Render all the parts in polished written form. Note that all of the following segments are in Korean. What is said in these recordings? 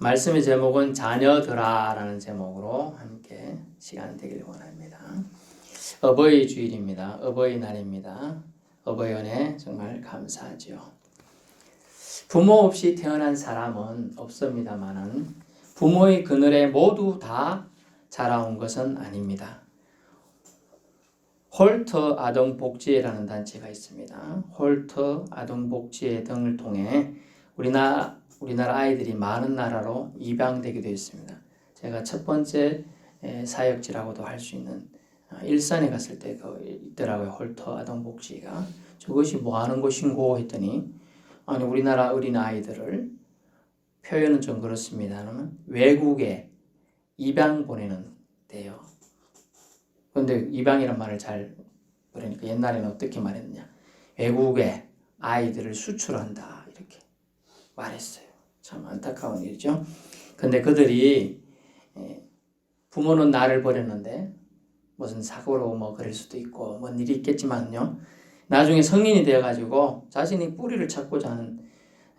말씀의 제목은 자녀들아라는 제목으로 함께 시간 되길 원합니다. 어버이 주일입니다. 어버이날입니다. 어버이 은혜 정말 감사하죠. 부모 없이 태어난 사람은 없습니다만은 부모의 그늘에 모두 다 자라온 것은 아닙니다. 홀터 아동복지회라는 단체가 있습니다. 홀터 아동복지회 등을 통해 우리나라 아이들이 많은 나라로 입양되기도 했습니다. 제가 첫 번째 사역지라고도 할 수 있는 일산에 갔을 때 있더라고요. 홀터 아동복지회가. 저것이 뭐 하는 곳인고 했더니 아니 우리나라 어린 아이들을 표현은 좀 그렇습니다만 외국에 입양 보내는 데요. 그런데 입양이란 말을 잘 그러니까 옛날에는 어떻게 말했느냐. 외국에 아이들을 수출한다 이렇게 말했어요. 참 안타까운 일이죠. 근데 그들이 부모는 나를 버렸는데 무슨 사고로 뭐 그럴 수도 있고 뭔 일이 있겠지만요. 나중에 성인이 되어가지고 자신이 뿌리를 찾고자 하는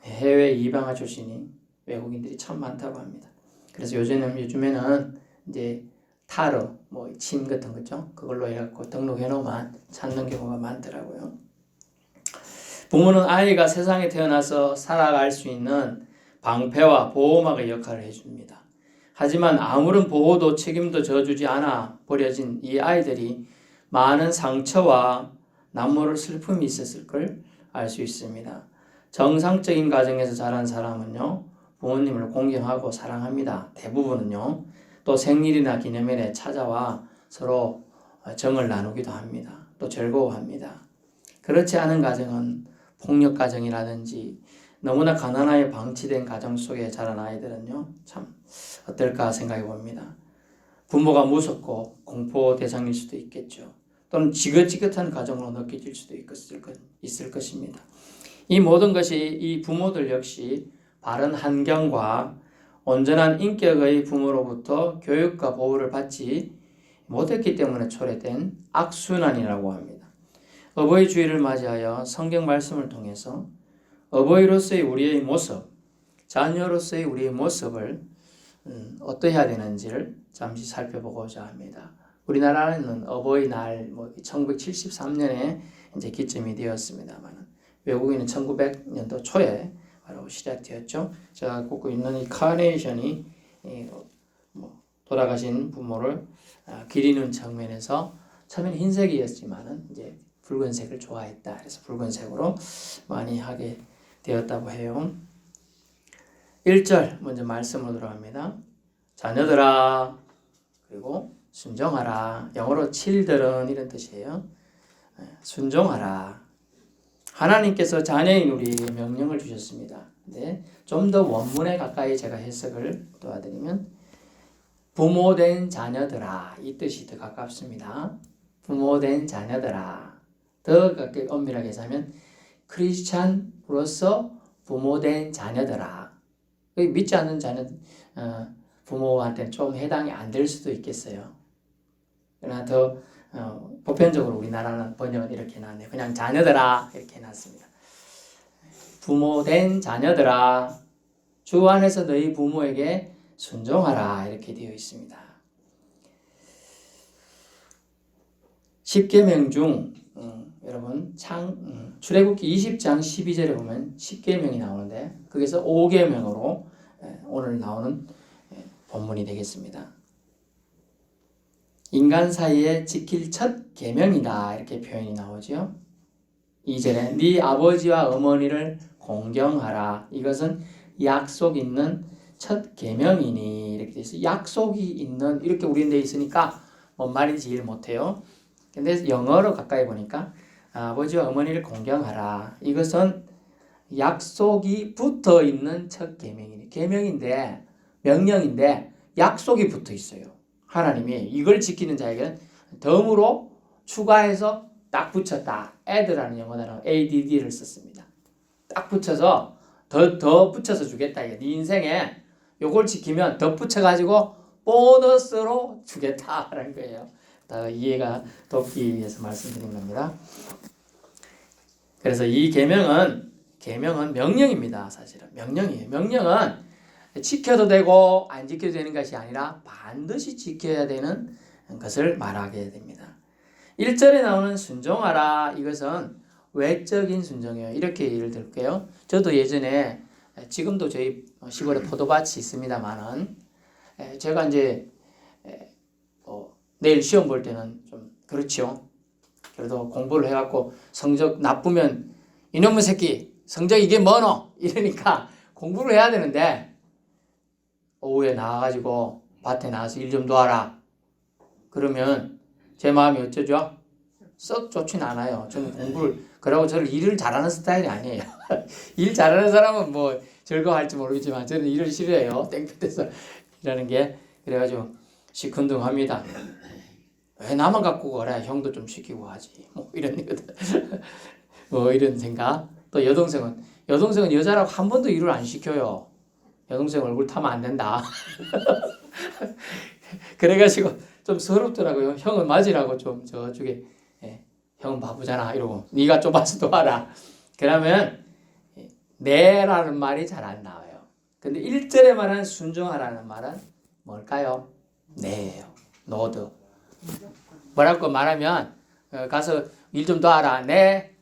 해외 입양아 출신이 외국인들이 참 많다고 합니다. 그래서 요즘에는 이제 타르, 뭐 친 같은 거죠. 그걸로 해갖고 등록해 놓으면 찾는 경우가 많더라고요. 부모는 아이가 세상에 태어나서 살아갈 수 있는 방패와 보호막의 역할을 해줍니다. 하지만 아무런 보호도 책임도 져주지 않아 버려진 이 아이들이 많은 상처와 남모를 슬픔이 있었을 걸 알 수 있습니다. 정상적인 가정에서 자란 사람은요, 부모님을 공경하고 사랑합니다. 대부분은요, 또 생일이나 기념일에 찾아와 서로 정을 나누기도 합니다. 또 즐거워합니다. 그렇지 않은 가정은 폭력 가정이라든지 너무나 가난하게 방치된 가정 속에 자란 아이들은요, 참 어떨까 생각해 봅니다. 부모가 무섭고 공포 대상일 수도 있겠죠. 또는 지긋지긋한 가정으로 느껴질 수도 있을 것입니다. 이 모든 것이 이 부모들 역시 바른 환경과 온전한 인격의 부모로부터 교육과 보호를 받지 못했기 때문에 초래된 악순환이라고 합니다. 어버이 주일을 맞이하여 성경 말씀을 통해서 어버이로서의 우리의 모습, 자녀로서의 우리의 모습을 어떠해야 되는지를 잠시 살펴보고자 합니다. 우리나라는 어버이날 1973년에 이제 기점이 되었습니다만 외국인은 1900년도 초에 바로 시작되었죠. 제가 꽂고 있는 이 카네이션이 돌아가신 부모를 기리는 측면에서 처음에는 흰색이었지만은 이제 붉은색을 좋아했다. 그래서 붉은색으로 많이 하게 되었다고 해요. 1절 먼저 말씀으로 들어갑니다. 자녀들아 그리고 순종하라. 영어로 children 이런 뜻이에요. 순종하라. 하나님께서 자녀인 우리에게 명령을 주셨습니다. 근데 좀 더 원문에 가까이 제가 해석을 도와드리면 부모된 자녀들아 이 뜻이 더 가깝습니다. 부모된 자녀들아. 더 가깝게 엄밀하게 해서하면 크리스찬으로서 부모된 자녀들아. 믿지 않는 자녀 부모한테는 좀 해당이 안 될 수도 있겠어요. 그러나 더 보편적으로 우리나라는 번역은 이렇게 나왔네요. 그냥 자녀들아 이렇게 해놨습니다. 부모된 자녀들아 주 안에서 너희 부모에게 순종하라 이렇게 되어 있습니다. 10계명 중 여러분 출애굽기 20장 12절에 보면 10계명이 나오는데 거기서 5계명으로 오늘 나오는 본문이 되겠습니다. 인간 사이에 지킬 첫 계명이다 이렇게 표현이 나오죠. 2절에 네 아버지와 어머니를 공경하라. 이것은 약속 있는 첫 계명이니 이렇게 돼 있어요. 약속이 있는 이렇게 우리는 돼 있으니까 뭔 말인지 이해를 못해요. 근데 영어로 가까이 보니까 아버지와 어머니를 공경하라. 이것은 약속이 붙어 있는 첫 계명이니 계명인데 명령인데 약속이 붙어 있어요. 하나님이 이걸 지키는 자에게는 덤으로 추가해서 딱 붙였다. add라는 영어 단어 add를 썼습니다. 딱 붙여서 더 붙여서 주겠다. 네 인생에 요걸 지키면 더 붙여가지고 보너스로 주겠다라는 거예요. 더 이해가 돕기 위해서 말씀드린 겁니다. 그래서 이 계명은 명령입니다. 사실은 명령이에요. 명령은 지켜도 되고 안 지켜도 되는 것이 아니라 반드시 지켜야 되는 것을 말하게 됩니다. 1절에 나오는 순종하라, 이것은 외적인 순종이에요. 이렇게 예를 들게요. 저도 예전에, 지금도 저희 시골에 포도밭이 있습니다만은, 제가 이제 내일 시험 볼 때는 좀 그렇죠. 그래도 공부를 해갖고 성적 나쁘면 이놈의 새끼 성적 이게 뭐노? 이러니까 공부를 해야 되는데, 오후에 나와가지고 밭에 나와서 일 좀 도와라. 그러면 제 마음이 어쩌죠? 썩 좋진 않아요. 저는 공부를, 그러고 저를 일을 잘하는 스타일이 아니에요. 일 잘하는 사람은 뭐 즐거워할지 모르겠지만 저는 일을 싫어해요. 땡볕에서 일하는 게. 그래가지고 시큰둥합니다. 왜 나만 갖고 그래? 형도 좀 시키고 하지. 뭐 이런 뭐 이런 생각. 또 여동생은 여자라고 한 번도 일을 안 시켜요. 여동생 얼굴 타면 안 된다. 그래가지고 좀 서럽더라고요. 형은 맞으라고 좀 저쪽에, 형은 바쁘잖아 이러고, 네가 좁아서 도와라. 그러면 네라는 말이 잘 안 나와요. 근데 1절에 말하는 순종하라는 말은 뭘까요? 네예요. 노드. 뭐라고 말하면 가서 일 좀 도와라. 네.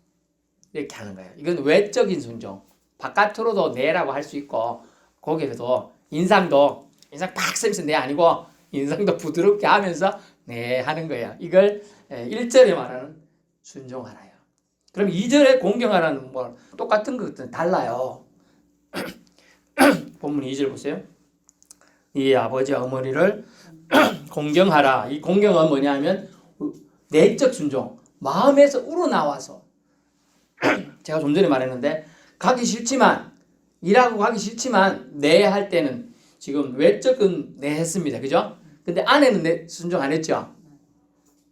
이렇게 하는 거예요. 이건 외적인 순종. 바깥으로도 네라고 할 수 있고, 거기에도 인상 팍 쓰면서 네 아니고 인상도 부드럽게 하면서 네 하는 거예요. 이걸 1절에 말하는 순종하라요. 그럼 2절에 공경하라는 뭐 똑같은 것들은 달라요. 본문 2절 보세요. 네 아버지와 어머니를 공경하라. 이 공경은 뭐냐면 내적 순종, 마음에서 우러나와서 제가 좀 전에 말했는데, 가기 싫지만, 일하고 가기 싫지만 네 할 때는 지금 외적은 네 했습니다. 그죠? 근데 안에는 네 순종 안 했죠?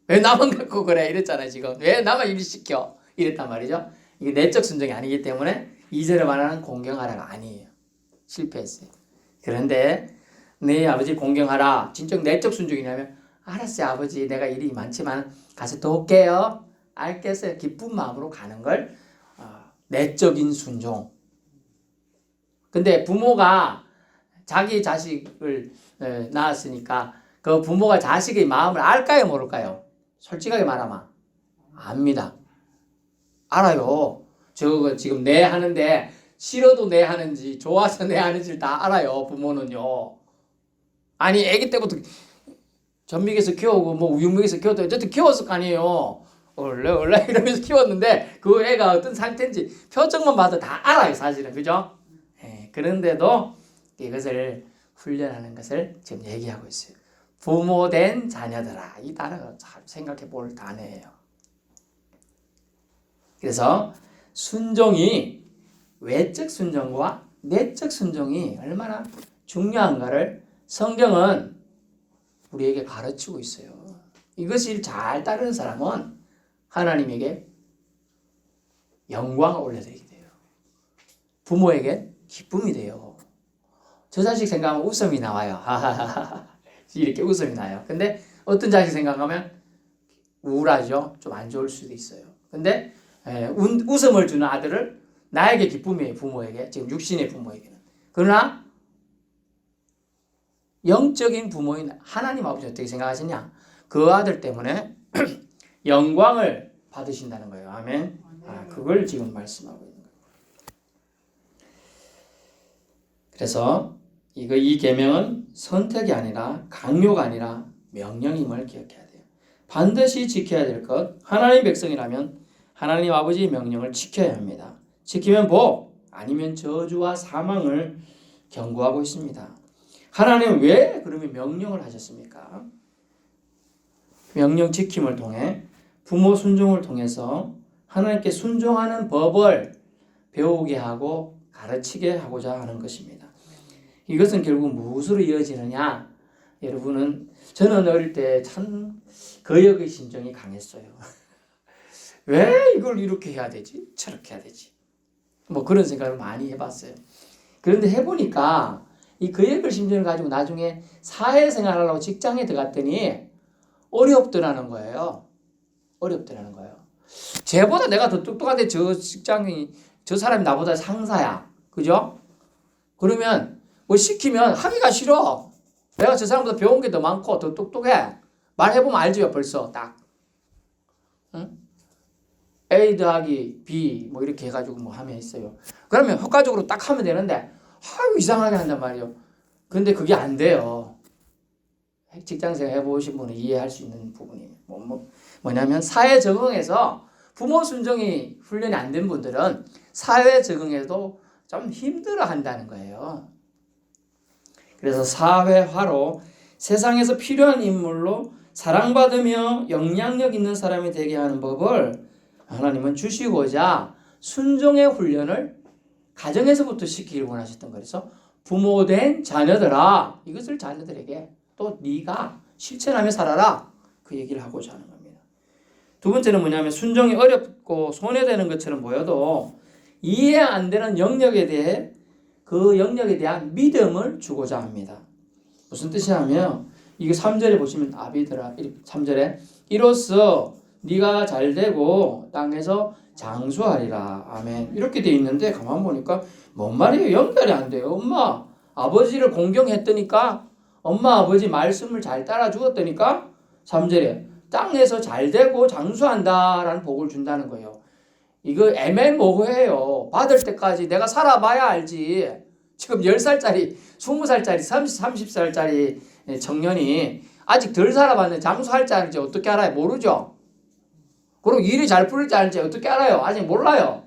왜 나만 갖고 그래? 이랬잖아요. 지금 왜 나만 일 시켜? 이랬단 말이죠. 이게 내적 순종이 아니기 때문에 2절에 말하는 공경하라가 아니에요. 실패했어요. 그런데 네 아버지 공경하라, 진정 내적 순종이냐면, 알았어요 아버지, 내가 일이 많지만 가서 도울게요. 알겠어요. 기쁜 마음으로 가는 걸 내적인 순종. 근데 부모가 자기 자식을 낳았으니까 그 부모가 자식의 마음을 알까요 모를까요? 솔직하게 말하면 압니다. 알아요. 저거 지금 내 하는데 싫어도 내 하는지 좋아서 내 하는지를 다 알아요. 부모는요. 아니 아기 때부터 전믹에서 키우고 뭐 우유먹에서 키워도 어쨌든 키웠을 거 아니에요. 얼레 이러면서 키웠는데 그 애가 어떤 상태인지 표정만 봐도 다 알아요 사실은. 그죠? 그런데도 이것을 훈련하는 것을 지금 얘기하고 있어요. 부모된 자녀들아, 이 단어가 잘 생각해 볼 단어예요. 그래서 순종이 외적 순종과 내적 순종이 얼마나 중요한가를 성경은 우리에게 가르치고 있어요. 이것을 잘 따르는 사람은 하나님에게 영광을 올려드리게 돼요. 부모에게 기쁨이 돼요. 저 자식 생각하면 웃음이 나와요. 이렇게 웃음이 나요. 근데 어떤 자식 생각하면 우울하죠. 좀 안 좋을 수도 있어요. 근데 웃음을 주는 아들을 나에게 기쁨이에요. 부모에게. 지금 육신의 부모에게는. 그러나 영적인 부모인 하나님 아버지 어떻게 생각하시냐? 그 아들 때문에 영광을 받으신다는 거예요. 아멘. 그걸 지금 말씀하고 있는 거예요. 그래서 이 계명은 선택이 아니라 강요가 아니라 명령임을 기억해야 돼요. 반드시 지켜야 될 것. 하나님 백성이라면 하나님 아버지의 명령을 지켜야 합니다. 지키면 복, 아니면 저주와 사망을 경고하고 있습니다. 하나님은 왜 그러면 명령을 하셨습니까? 명령 지킴을 통해 부모 순종을 통해서 하나님께 순종하는 법을 배우게 하고 가르치게 하고자 하는 것입니다. 이것은 결국 무엇으로 이어지느냐? 여러분은, 저는 어릴 때 참 거역의 심정이 강했어요. 왜 이걸 이렇게 해야 되지? 저렇게 해야 되지? 뭐 그런 생각을 많이 해봤어요. 그런데 해보니까 이 거역의 심정을 가지고 나중에 사회생활을 하려고 직장에 들어갔더니 어렵더라는 거예요. 어렵더라는 거예요. 쟤보다 내가 더 똑똑한데 저 사람이 나보다 상사야. 그죠? 그러면 뭐 시키면 하기가 싫어. 내가 저 사람보다 배운 게 더 많고 더 똑똑해. 말해보면 알지요 벌써 딱. 응? A 더하기 B 뭐 이렇게 해가지고 뭐 하면 있어요. 그러면 효과적으로 딱 하면 되는데 아유 이상하게 한단 말이에요. 근데 그게 안 돼요. 직장생활 해보신 분은 이해할 수 있는 부분이에요. 뭐냐면 사회 적응에서 부모 순종이 훈련이 안 된 분들은 사회 적응에도 좀 힘들어 한다는 거예요. 그래서 사회화로 세상에서 필요한 인물로 사랑받으며 영향력 있는 사람이 되게 하는 법을 하나님은 주시고자 순종의 훈련을 가정에서부터 시키길 원하셨던 거예요. 그래서 부모된 자녀들아 이것을 자녀들에게 또 네가 실천하며 살아라 그 얘기를 하고자 하는 겁니다. 두 번째는 뭐냐면 순종이 어렵고 손해되는 것처럼 보여도 이해 안 되는 영역에 대해 그 영역에 대한 믿음을 주고자 합니다. 무슨 뜻이냐면 이게 3절에 보시면 아비들아 3절에 이로써 네가 잘되고 땅에서 장수하리라. 아멘. 이렇게 돼 있는데 가만 보니까 뭔 말이에요? 연결이 안 돼요. 엄마 아버지를 공경했더니까 엄마 아버지 말씀을 잘 따라 주었더니까 3절에 땅에서 잘되고 장수한다라는 복을 준다는 거예요. 이거 애매모호해요. 받을 때까지 내가 살아봐야 알지. 지금 10살짜리, 20살짜리, 30살짜리 청년이 아직 덜 살아봤는데 장수할 줄 알지 어떻게 알아요? 모르죠. 그리고 일이 잘 풀릴 줄 알지 어떻게 알아요? 아직 몰라요.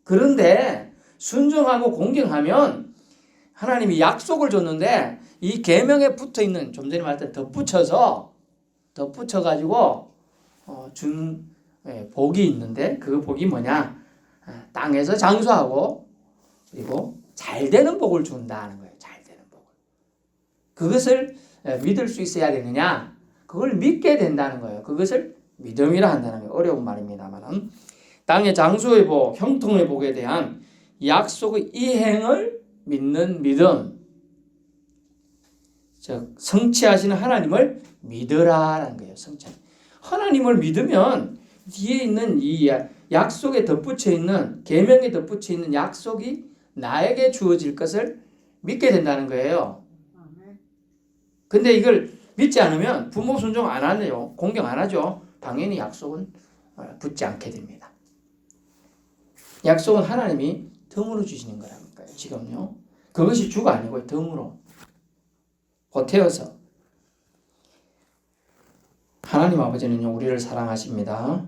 그런데 순종하고 공경하면 하나님이 약속을 줬는데 이 계명에 붙어있는 좀 전에 말했던 덧붙여가지고 준 복이 있는데 그 복이 뭐냐? 땅에서 장수하고 그리고 잘 되는 복을 준다는 거예요. 잘 되는 복을. 그것을 믿을 수 있어야 되느냐? 그걸 믿게 된다는 거예요. 그것을 믿음이라 한다는 거예요. 어려운 말입니다만 땅의 장수의 복, 형통의 복에 대한 약속의 이행을 믿는 믿음. 즉 성취하시는 하나님을 믿으라라는 거예요. 하나님을 믿으면 뒤에 있는 이 약속에 덧붙여 있는 계명에 덧붙여 있는 약속이 나에게 주어질 것을 믿게 된다는 거예요. 근데 이걸 믿지 않으면 부모 순종 안 하네요. 공경 안 하죠. 당연히 약속은 붙지 않게 됩니다. 약속은 하나님이 덤으로 주시는 거라니까요. 지금요. 그것이 주가 아니고 덤으로 보태어서. 하나님 아버지는요 우리를 사랑하십니다.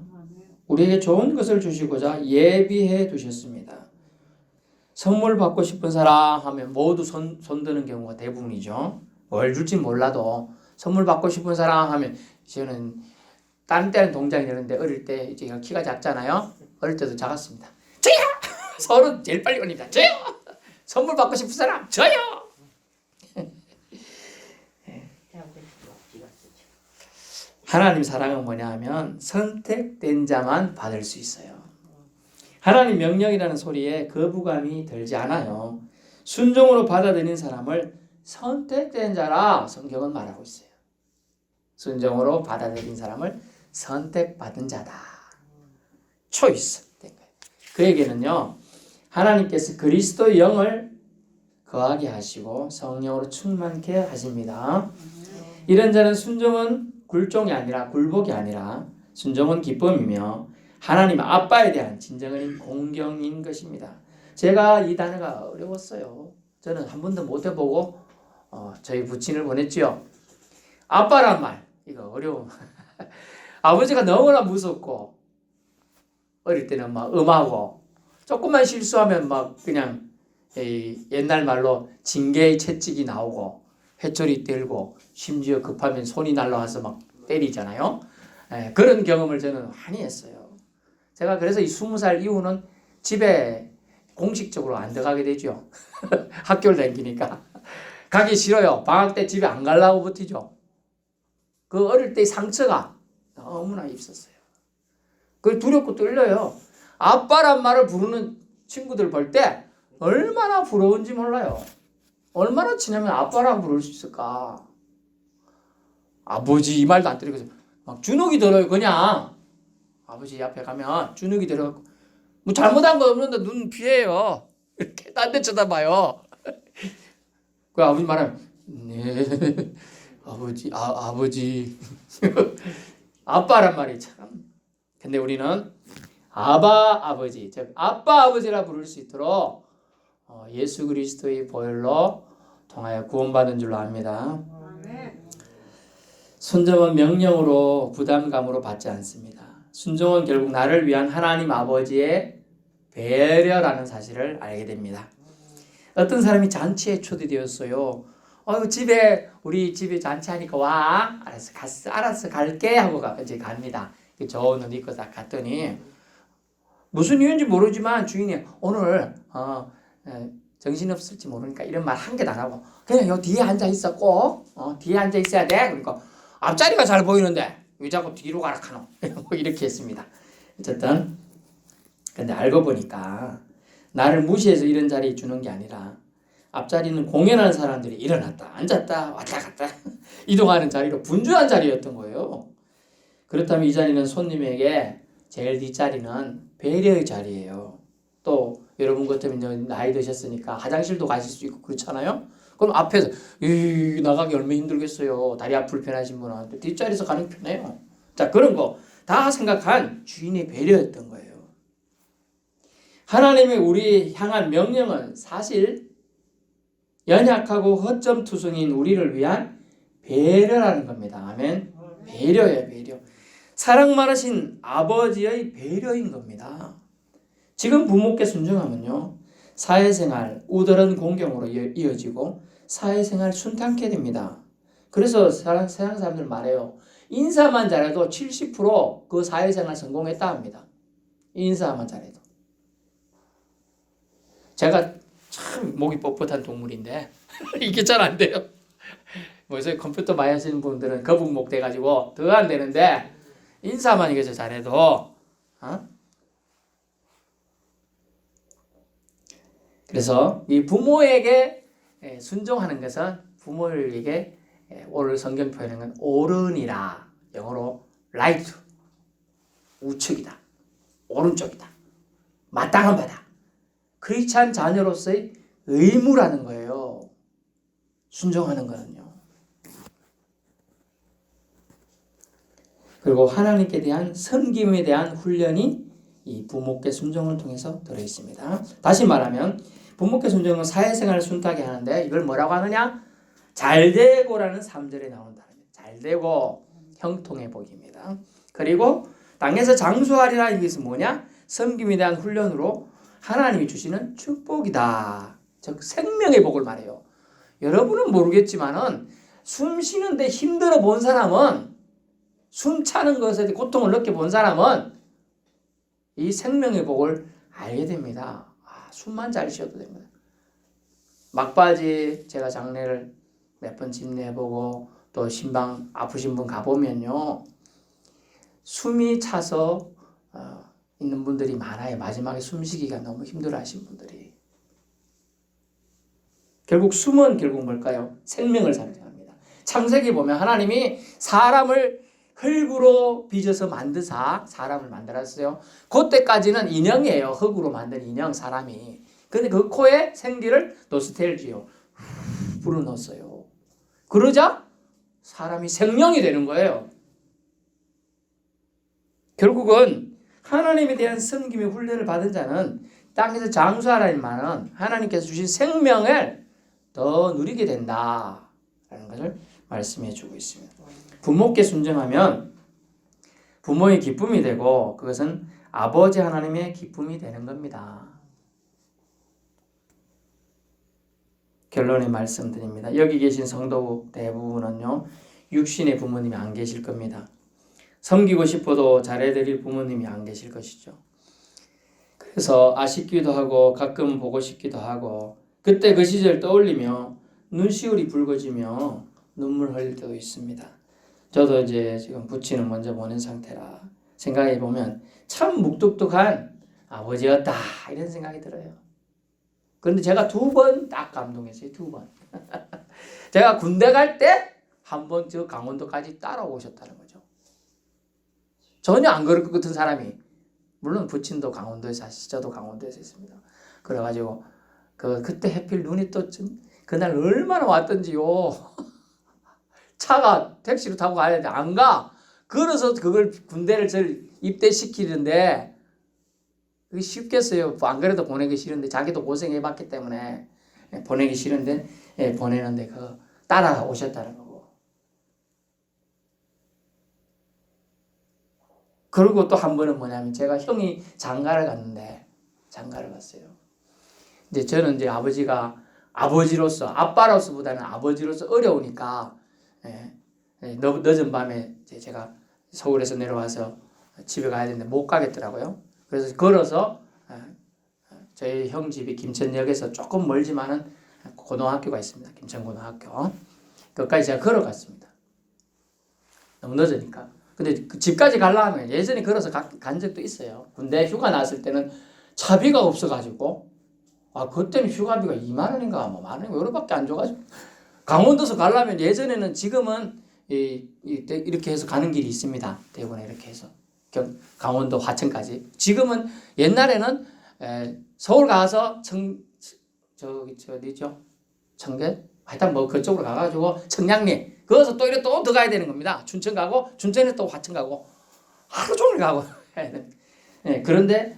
우리에게 좋은 것을 주시고자 예비해 두셨습니다. 선물 받고 싶은 사람 하면 모두 손드는 경우가 대부분이죠. 뭘 줄지 몰라도 선물 받고 싶은 사람 하면 저는 딴 때는 동작이 되는데 어릴 때 제가 키가 작잖아요. 어릴 때도 작았습니다. 저요! 서로 제일 빨리 올립니다. 저요! 선물 받고 싶은 사람 저요! 하나님 사랑은 뭐냐 하면 선택된 자만 받을 수 있어요. 하나님 명령이라는 소리에 거부감이 들지 않아요. 순종으로 받아들인 사람을 선택된 자라 성경은 말하고 있어요. 순종으로 받아들인 사람을 선택받은 자다. 초이스 된 거예요. 그에게는요 하나님께서 그리스도의 영을 거하게 하시고 성령으로 충만케 하십니다. 이런 자는 순종은 굴종이 아니라 굴복이 아니라 순종은 기쁨이며 하나님 아빠에 대한 진정한 공경인 것입니다. 제가 이 단어가 어려웠어요. 저는 한 번도 못 해보고 저희 부친을 보냈지요. 아빠란 말 이거 어려워. 아버지가 너무나 무섭고 어릴 때는 막 엄하고 조금만 실수하면 막 그냥 옛날 말로 징계의 채찍이 나오고 회초리 들고 심지어 급하면 손이 날라와서 막 때리잖아요. 그런 경험을 저는 많이 했어요. 제가 그래서 이 20살 이후는 집에 공식적으로 안 들어가게 되죠. 학교를 다니니까. 가기 싫어요. 방학 때 집에 안 가려고 버티죠. 그 어릴 때의 상처가 너무나 있었어요. 그걸 두렵고 떨려요. 아빠란 말을 부르는 친구들 볼 때 얼마나 부러운지 몰라요. 얼마나 친하면 아빠라고 부를 수 있을까? 아버지 이 말도 안 들리고 막 주눅이 들어요. 그냥 아버지 앞에 가면 주눅이 들어갖고 뭐 잘못한 거 없는데 눈 피해요. 이렇게 딴 데 쳐다봐요. 그 아버지 말하면 네 아버지 아빠란 말이 참. 근데 우리는 아바 아버지, 즉 아빠 아버지라 부를 수 있도록 예수 그리스도의 보혈로 통하여 구원받은 줄로 압니다. 순종은 명령으로 부담감으로 받지 않습니다. 순종은 결국 나를 위한 하나님 아버지의 배려라는 사실을 알게 됩니다. 어떤 사람이 잔치에 초대되었어요. 우리 집에 잔치하니까 와. 알았어 갈게 하고 이제 갑니다. 좋은 옷 입고 딱 갔더니 무슨 이유인지 모르지만 주인이 오늘 정신없을지 모르니까 이런 말 한 개도 안 하고 그냥 요 뒤에 앉아 있어 꼭 뒤에 앉아 있어야 돼. 그러니까 앞자리가 잘 보이는데 왜 자꾸 뒤로 가라 카노 이렇게 했습니다. 어쨌든 근데 알고 보니까 나를 무시해서 이런 자리에 주는 게 아니라 앞자리는 공연하는 사람들이 일어났다 앉았다 왔다 갔다 이동하는 자리로 분주한 자리였던 거예요. 그렇다면 이 자리는 손님에게 제일 뒷자리는 배려의 자리예요. 또 여러분 같으면 나이 드셨으니까 화장실도 가실 수 있고 그렇잖아요. 그럼 앞에서 나가기 얼마나 힘들겠어요. 다리 불편하신 분은 뒷자리에서 가는 게 편해요. 자, 그런 거 다 생각한 주인의 배려였던 거예요. 하나님의 우리 향한 명령은 사실 연약하고 허점투성인 우리를 위한 배려라는 겁니다. 아멘. 배려예요, 배려. 사랑 많으신 아버지의 배려인 겁니다. 지금 부모께 순종하면요, 사회생활 우더런 공경으로 이어지고 사회생활 순탄케 됩니다. 그래서 세상 사람들 말해요. 인사만 잘해도 70% 사회생활 성공했다 합니다. 인사만 잘해도. 제가 참 목이 뻣뻣한 동물인데 이게 잘 안 돼요. 요새 컴퓨터 많이 하시는 분들은 거북목 돼가지고 더 안 되는데 인사만 이겨서 잘해도 그래서 이 부모에게 순종하는 것은 부모에게 오늘 성경 표현한 건 옳으니라. 영어로 right, 우측이다, 오른쪽이다, 마땅한 바다. 크리스찬 자녀로서의 의무라는 거예요. 순종하는 거는요. 그리고 하나님께 대한 섬김에 대한 훈련이 이 부모께 순종을 통해서 들어있습니다. 다시 말하면 부모께 순종은 사회생활을 순탄하게 하는데 이걸 뭐라고 하느냐? 잘되고라는 3절에 나온다. 잘되고 형통해 보입니다. 그리고 땅에서 장수하리라는 것은 뭐냐? 섬김에 대한 훈련으로 하나님이 주시는 축복이다. 즉 생명의 복을 말해요. 여러분은 모르겠지만은 숨 쉬는데 힘들어 본 사람은, 숨 차는 것에 고통을 느껴본 사람은 이 생명의 복을 알게 됩니다. 숨만 잘 쉬어도 됩니다. 막바지 제가 장례를 몇 번 집례해보고 또 신방 아프신 분 가보면요, 숨이 차서 있는 분들이 많아요. 마지막에 숨쉬기가 너무 힘들어 하신 분들이. 결국 숨은 결국 뭘까요? 생명을 상징합니다. 창세기 보면 하나님이 사람을 흙으로 빚어서 만드사 사람을 만들었어요. 그때까지는 인형이에요. 흙으로 만든 인형 사람이. 근데 그 코에 생기를 노스텔지요. 불어넣었어요. 그러자 사람이 생명이 되는 거예요. 결국은 하나님에 대한 섬김의 훈련을 받은 자는 땅에서 장수하라는 말은 하나님께서 주신 생명을 더 누리게 된다라는 것을 말씀해 주고 있습니다. 부모께 순종하면 부모의 기쁨이 되고 그것은 아버지 하나님의 기쁨이 되는 겁니다. 결론에 말씀드립니다. 여기 계신 성도 대부분은요, 육신의 부모님이 안 계실 겁니다. 섬기고 싶어도 잘해드릴 부모님이 안 계실 것이죠. 그래서 아쉽기도 하고 가끔 보고 싶기도 하고 그때 그 시절 떠올리며 눈시울이 붉어지며 눈물 흘릴 때도 있습니다. 저도 이제 지금 부친은 먼저 보낸 상태라 생각해 보면 참 묵뚝뚝한 아버지였다 이런 생각이 들어요. 그런데 제가 2번 딱 감동했어요. 2번. 제가 군대 갈 때 한 번 저 강원도까지 따라오셨다는 거죠. 전혀 안 그럴 것 같은 사람이, 물론 부친도 강원도에 사시죠. 저도 강원도에서 있습니다. 그래가지고 그때 해필 눈이 또 좀 그날 얼마나 왔던지요. 차가 택시로 타고 가야 돼. 안 가. 걸어서 그걸 군대를 저를 입대시키는데 그게 쉽겠어요. 안 그래도 보내기 싫은데 자기도 고생해봤기 때문에 보내기 싫은데 보내는데 그 따라오셨다는 거고. 그리고 또 한 번은 뭐냐면 제가 형이 장가를 갔는데 장가를 갔어요. 이제 저는 이제 아버지가 아버지로서 아빠로서보다는 아버지로서 어려우니까 늦은 밤에 제가 서울에서 내려와서 집에 가야 되는데 못 가겠더라고요. 그래서 걸어서 저희 형 집이 김천역에서 조금 멀지만은 고등학교가 있습니다. 김천고등학교. 거기까지 제가 걸어갔습니다. 너무 늦으니까. 근데 그 집까지 가려면 예전에 걸어서 간 적도 있어요. 군대 휴가 났을 때는 차비가 없어가지고 그때는 휴가비가 2만 원인가 뭐 만 원인가 요렇게밖에 안 줘가지고 강원도서 가려면 예전에는 지금은 이렇게 해서 가는 길이 있습니다. 대구에 이렇게 해서 강원도 화천까지. 지금은 옛날에는 서울 가서 어디죠? 청계? 하여튼 뭐 그쪽으로 가가지고 청량리 거기서 또 이렇게 또 더 가야 되는 겁니다. 춘천 가고 춘천에 또 화천 가고 하루 종일 가고 그런데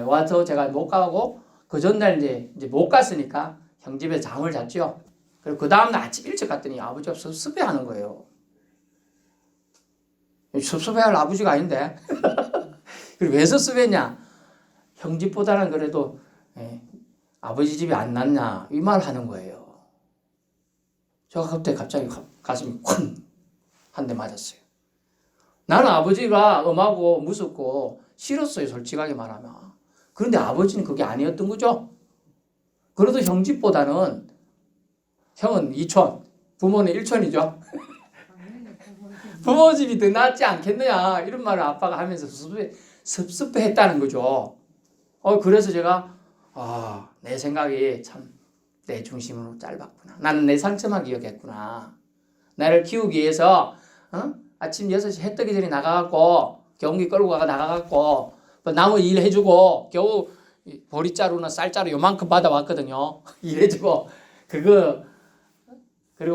와서 제가 못 가고 그 전날 이제 못 갔으니까 형 집에 잠을 잤죠. 그리고 그 다음날 아침 일찍 갔더니 아버지가 섭섭해 하는 거예요. 섭섭해할 아버지가 아닌데. 그리고 왜 섭섭했냐? 형 집보다는 그래도 아버지 집이 안 낫냐 이 말 하는 거예요. 제가 그때 갑자기 가슴이 쿵 한 대 맞았어요. 나는 아버지가 엄하고 무섭고 싫었어요. 솔직하게 말하면. 그런데 아버지는 그게 아니었던 거죠. 그래도 형 집보다는 형은 2촌, 부모는 1촌이죠. 부모 집이 더 낫지 않겠느냐 이런 말을 아빠가 하면서 섭섭해했다는 거죠. 그래서 제가 내 생각이 참 내 중심으로 짧았구나. 나는 내 상처만 기억했구나. 나를 키우기 위해서 아침 6시 해 뜨기 전에 나가갖고 경기 끌고 나가갖고 나무 일 해주고 겨우 보리자루나 쌀자루 요만큼 받아왔거든요. 일해주고 그리고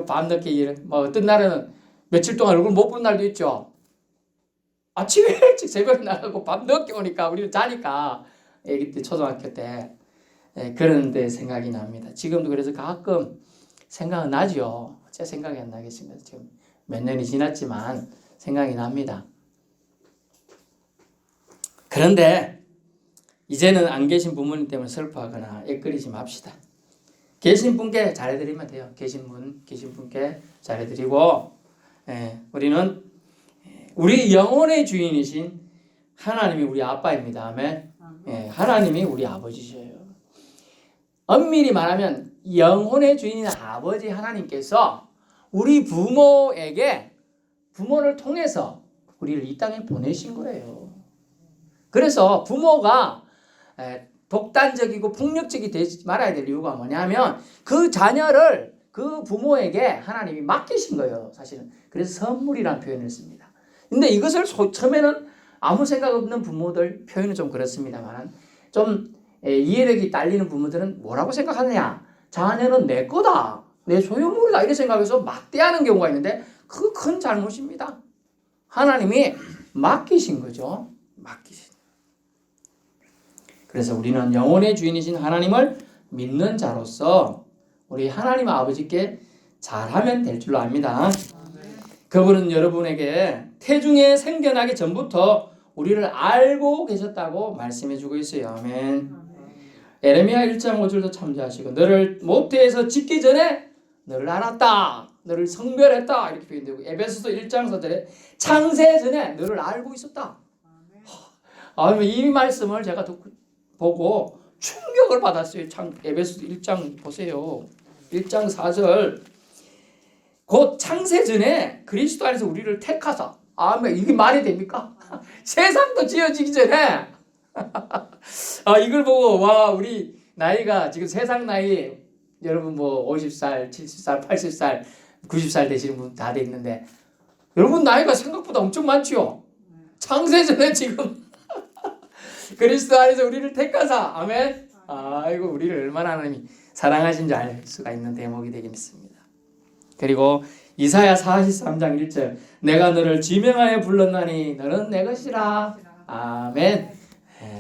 밤늦게 어떤 날은 며칠 동안 얼굴 못 본 날도 있죠. 아침에 일찍 새벽에 나가고 밤 늦게 오니까 우리는 자니까 애기 때 초등학교 때 그런데 생각이 납니다. 지금도 그래서 가끔 생각은 나죠. 제 생각이 안 나겠습니다. 지금 몇 년이 지났지만 생각이 납니다. 그런데 이제는 안 계신 부모님 때문에 슬퍼하거나 애끓이지 맙시다. 계신 분께 잘해드리면 돼요. 계신 분께 잘해드리고 우리는 우리 영혼의 주인이신 하나님이 우리 아빠입니다. 아멘. 하나님이 우리 아버지셔요. 엄밀히 말하면 영혼의 주인인 아버지 하나님께서 우리 부모를 통해서 우리를 이 땅에 보내신 거예요. 그래서 부모가 독단적이고 폭력적이 되지 말아야 될 이유가 뭐냐면 그 자녀를 그 부모에게 하나님이 맡기신 거예요. 사실은. 그래서 선물이라는 표현을 씁니다. 근데 이것을 처음에는 아무 생각 없는 부모들 표현은 좀 그렇습니다만 좀 이해력이 딸리는 부모들은 뭐라고 생각하느냐? 자녀는 내 거다. 내 소유물이다. 이렇게 생각해서 막대하는 경우가 있는데 그 큰 잘못입니다. 하나님이 맡기신 거죠. 맡기신. 그래서 우리는 영혼의 주인이신 하나님을 믿는 자로서 우리 하나님 아버지께 잘하면 될 줄로 압니다. 그분은 여러분에게 태중에 생겨나기 전부터 우리를 알고 계셨다고 말씀해주고 있어요. 아멘. 에레미야 1장 5절도 참조하시고 너를 모태에서 짓기 전에 너를 알았다. 너를 성별했다. 이렇게 표현되고 에베소서 1장 4절에 창세 전에 너를 알고 있었다. 이 말씀을 제가 보고 충격을 받았어요. 에베소서 1장 보세요. 1장 4절 곧 창세 전에 그리스도 안에서 우리를 택하사 이게 말이 됩니까? 세상도 지어지기 전에 이걸 보고 우리 나이가 지금 세상 나이 여러분 50살, 70살, 80살, 90살 되시는 분 다 돼 있는데 여러분 나이가 생각보다 엄청 많지요. 창세 전에 지금 그리스도 안에서 우리를 택하사 아멘. 이거 우리를 얼마나 하나님이 사랑하신 줄 알 수가 있는 대목이 되겠습니다. 그리고 이사야 43장 1절 내가 너를 지명하여 불렀나니 너는 내 것이라. 아멘.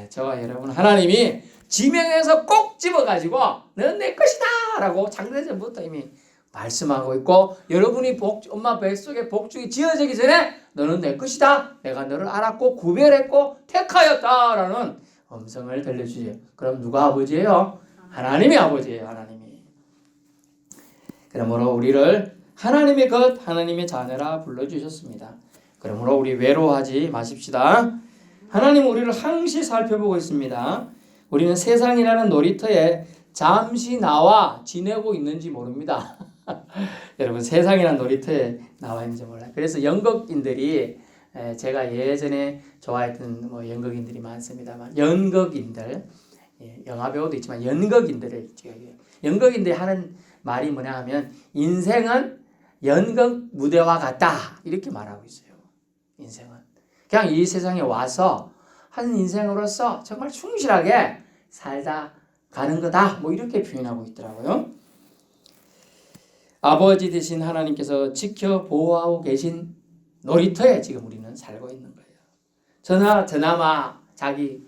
저와 여러분 하나님이 지명해서 꼭 집어가지고 너는 내 것이다 라고 창세전부터 이미 말씀하고 있고 여러분이 엄마 뱃속에 복중이 지어지기 전에 너는 내 것이다. 내가 너를 알았고 구별했고 택하였다라는 음성을 들려주세요. 그럼 누가 아버지예요? 하나님이 아버지예요. 하나님이. 그러므로 우리를 하나님의 것, 하나님의 자녀라 불러주셨습니다. 그러므로 우리 외로워하지 마십시다. 하나님은 우리를 항시 살펴보고 있습니다. 우리는 세상이라는 놀이터에 잠시 나와 지내고 있는지 모릅니다. 여러분 세상이라는 놀이터에 나와 있는지 몰라요. 그래서 연극인들이 제가 예전에 좋아했던 연극인들이 많습니다만 연극인들 영화배우도 있지만 연극인들이 하는 말이 뭐냐 하면 인생은 연극 무대와 같다 이렇게 말하고 있어요. 인생은 그냥 이 세상에 와서 한 인생으로서 정말 충실하게 살다 가는 거다 이렇게 표현하고 있더라고요. 아버지 되신 하나님께서 지켜 보호하고 계신 놀이터에 지금 우리는 살고 있는 거예요. 저나마 자기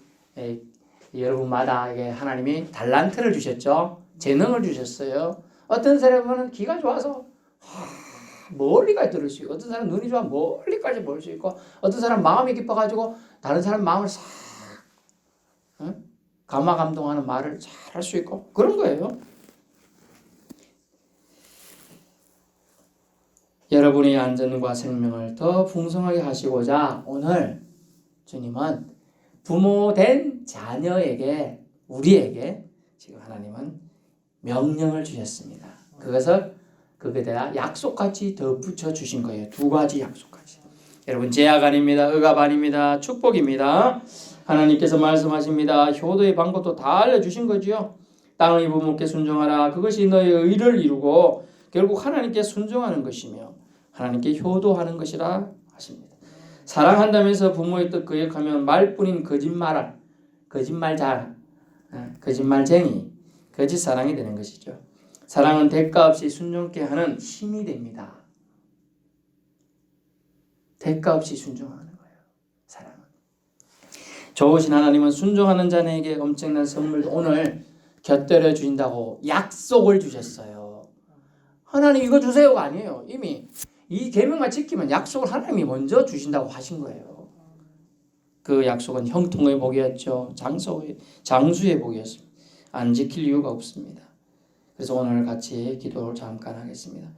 여러분마다 하나님이 달란트를 주셨죠. 재능을 주셨어요. 어떤 사람은 귀가 좋아서 멀리까지 들을 수 있고 어떤 사람은 눈이 좋아 멀리까지 볼 수 있고 어떤 사람은 마음이 깊어가지고 다른 사람 마음을 싹 감화감동하는 말을 잘 할 수 있고 그런 거예요. 여러분의 안전과 생명을 더 풍성하게 하시고자 오늘 주님은 부모된 자녀에게 우리에게 지금 하나님은 명령을 주셨습니다. 그것을 거기에다 약속같이 덧붙여 주신 거예요. 두 가지 약속같이. 여러분 제약 아닙니다. 억압 아닙니다. 축복입니다. 하나님께서 말씀하십니다. 효도의 방법도 다 알려주신 거지요. 땅의 부모께 순종하라. 그것이 너의 의를 이루고 결국 하나님께 순종하는 것이며 하나님께 효도하는 것이라 하십니다. 사랑한다면서 부모의 뜻 거역하면 말뿐인 거짓말쟁이, 거짓 사랑이 되는 것이죠. 사랑은 대가 없이 순종케 하는 힘이 됩니다. 대가 없이 순종하는 거예요. 사랑은. 좋으신 하나님은 순종하는 자에게 엄청난 선물도 오늘 곁들여 주신다고 약속을 주셨어요. 하나님 이거 주세요가 아니에요. 이미 이 계명만 지키면 약속을 하나님이 먼저 주신다고 하신 거예요. 그 약속은 형통의 복이었죠. 장수의 복이었습니다. 안 지킬 이유가 없습니다. 그래서 오늘 같이 기도를 잠깐 하겠습니다.